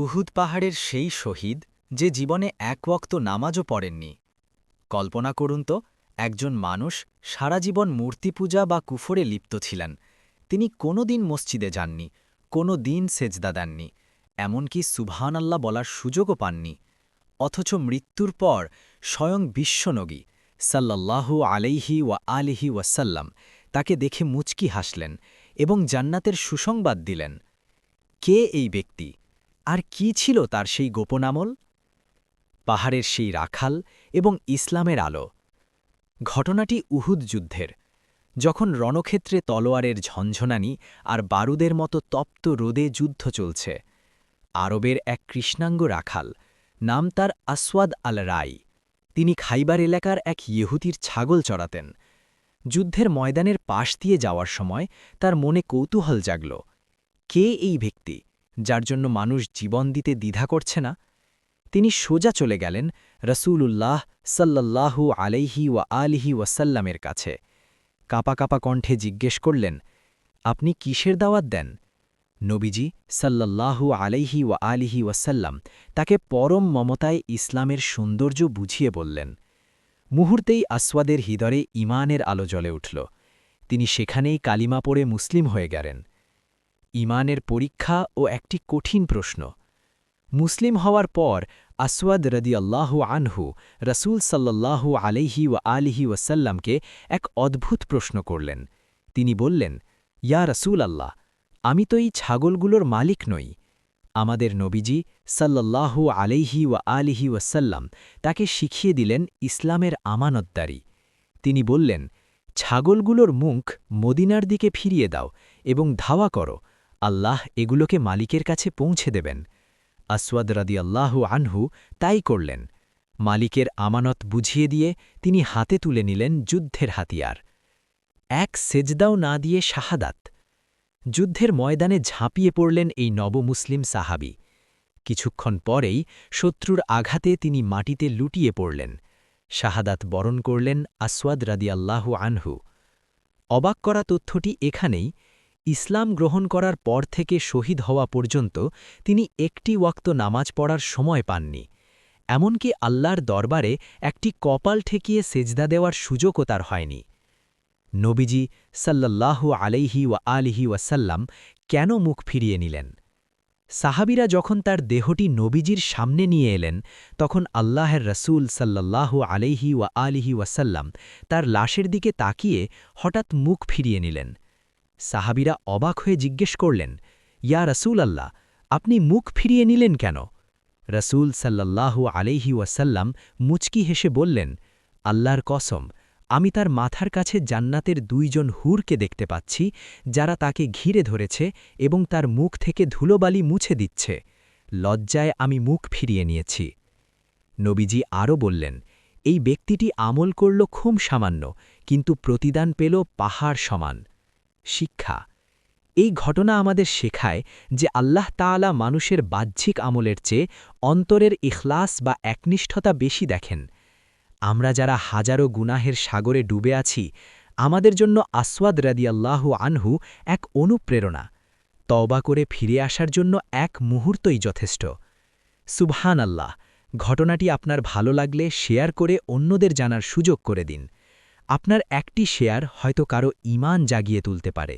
উহুদ পাহাড়ের সেই শহীদ যে জীবনে এক ওয়াক্ত নামাজও পড়েননি। কল্পনা করুন তো, একজন মানুষ সারা জীবন মূর্তি পূজা বা কুফরে লিপ্ত ছিলেন। তিনি কোনো দিন মসজিদে যাননি, কোনো দিন সেজদা দেননি, এমনকি সুবহানাল্লাহ বলার সুযোগও পাননি। অথচ মৃত্যুর পর স্বয়ং বিশ্বনবী সাল্লাল্লাহু আলাইহি ওয়া আলিহি ওয়াসাল্লাম তাকে দেখে মুচকি হাসলেন এবং জান্নাতের সুসংবাদ দিলেন। কে এই ব্যক্তি, আর কি ছিল তার সেই গোপন আমল? পাহাড়ের সেই রাখাল এবং ইসলামের আলো। ঘটনাটি উহুদ যুদ্ধের, যখন রণক্ষেত্রে তলোয়ারের ঝনঝনানি আর বারুদের মতো তপ্ত রোদে যুদ্ধ চলছে। আরবের এক কৃষ্ণাঙ্গ রাখাল, নাম তার আসওয়াদ আল রাই। তিনি খাইবার এলাকার এক ইহুদির ছাগল চড়াতেন। যুদ্ধের ময়দানের পাশ দিয়ে যাওয়ার সময় তার মনে কৌতূহল জাগল, কে এই ব্যক্তি যার জন্য মানুষ জীবন দিতে দ্বিধা করছে না? তিনি সোজা চলে গেলেন রসূলুল্লাহ সাল্লাল্লাহু আলাইহি ওয়া আলিহি ওয়াসাল্লামের কাছে। কাঁপা কাঁপা কণ্ঠে জিজ্ঞেস করলেন, আপনি কিসের দাওয়াত দেন? নবীজি সাল্লাল্লাহু আলাইহি ওয়া আলিহি ওয়াসাল্লাম তাকে পরম মমতায় ইসলামের সৌন্দর্য বুঝিয়ে বললেন। মুহূর্তেই আসওয়াদের হৃদয়ে ঈমানের আলো জ্বলে উঠল। তিনি সেখানেই কালিমা পড়ে মুসলিম হয়ে গেলেন। ঈমানের পরীক্ষা ও একটি কঠিন প্রশ্ন। মুসলিম হওয়ার পর আসওয়াদ রাদিয়াল্লাহু আনহু রসূল সাল্লাল্লাহু আলাইহি ওয়া আলিহি ওয়াসাল্লামকে এক অদ্ভুত প্রশ্ন করলেন। তিনি বললেন, ইয়া রসূল আল্লাহ, আমি তো এই ছাগলগুলোর মালিক নই। আমাদের নবীজি সাল্লাল্লাহু আলাইহি ওয়া আলিহি ওয়াসাল্লাম তাকে শিখিয়ে দিলেন ইসলামের আমানতদারি। তিনি বললেন, ছাগলগুলোর মুখ মদিনার দিকে ফিরিয়ে দাও এবং ধাওয়া করো, আল্লাহ এগুলোকে মালিকের কাছে পৌঁছে দেবেন। আসওয়াদ রাদিয়াল্লাহু আনহু তাই করলেন। মালিকের আমানত বুঝিয়ে দিয়ে তিনি হাতে তুলে নিলেন যুদ্ধের হাতিয়ার। এক সেজদাও না দিয়ে শাহাদাত। যুদ্ধের ময়দানে ঝাঁপিয়ে পড়লেন এই নবমুসলিম সাহাবী। কিছুক্ষণ পরেই শত্রুর আঘাতে তিনি মাটিতে লুটিয়ে পড়লেন। শাহাদাত বরণ করলেন আসওয়াদ রাদিয়াল্লাহু আনহু। অবাক করা তথ্যটি এখানেই, ইসলাম গ্রহণ করার পর থেকে শহীদ হওয়া পর্যন্ত তিনি একটি ওয়াক্ত নামাজ পড়ার সময় পাননি। এমনকি আল্লাহর দরবারে একটি কপাল ঠেকিয়ে সেজদা দেওয়ার সুযোগও তার হয়নি। নবীজি সাল্লাল্লাহু আলাইহি ওয়া আলিহি ওয়াসাল্লাম কেন মুখ ফিরিয়ে নিলেন? সাহাবীরা যখন তার দেহটি নবীজির সামনে নিয়ে এলেন, তখন আল্লাহের রসূল সাল্লাল্লাহু আলাইহি ওয়া আলিহি ওয়াসাল্লাম তার লাশের দিকে তাকিয়ে হঠাৎ মুখ ফিরিয়ে নিলেন। সাহাবীরা অবাক হয়ে জিজ্ঞেস করলেন, ইয়া রসূল আল্লাহ, আপনি মুখ ফিরিয়ে নিলেন কেন? রসূল সাল্লাল্লাহু আলাইহি ওয়াসাল্লাম মুচকি হেসে বললেন, আল্লাহর কসম, আমি তার মাথার কাছে জান্নাতের দুইজন হুরকে দেখতে পাচ্ছি, যারা তাকে ঘিরে ধরেছে এবং তার মুখ থেকে ধুলোবালি মুছে দিচ্ছে। লজ্জায় আমি মুখ ফিরিয়ে নিয়েছি। নবীজি আরও বললেন, এই ব্যক্তিটি আমল করল খুব সামান্য, কিন্তু প্রতিদান পেল পাহাড় সমান। শিক্ষা। এই ঘটনা আমাদের শেখায় যে আল্লাহ তাআলা মানুষের বাহ্যিক আমলের চেয়ে অন্তরের ইখলাস বা একনিষ্ঠতা বেশি দেখেন। আমরা যারা হাজারো গুনাহের সাগরে ডুবে আছি, আমাদের জন্য আসওয়াদ রাদিয়াল্লাহু আনহু এক অনুপ্রেরণা। তওবা করে ফিরে আসার জন্য এক মুহূর্তই যথেষ্ট। সুবহানাল্লাহ। ঘটনাটি আপনার ভালো লাগলে শেয়ার করে অন্যদের জানার সুযোগ করে দিন। আপনার একটি শেয়ার হয়তো কারো ঈমান জাগিয়ে তুলতে পারে।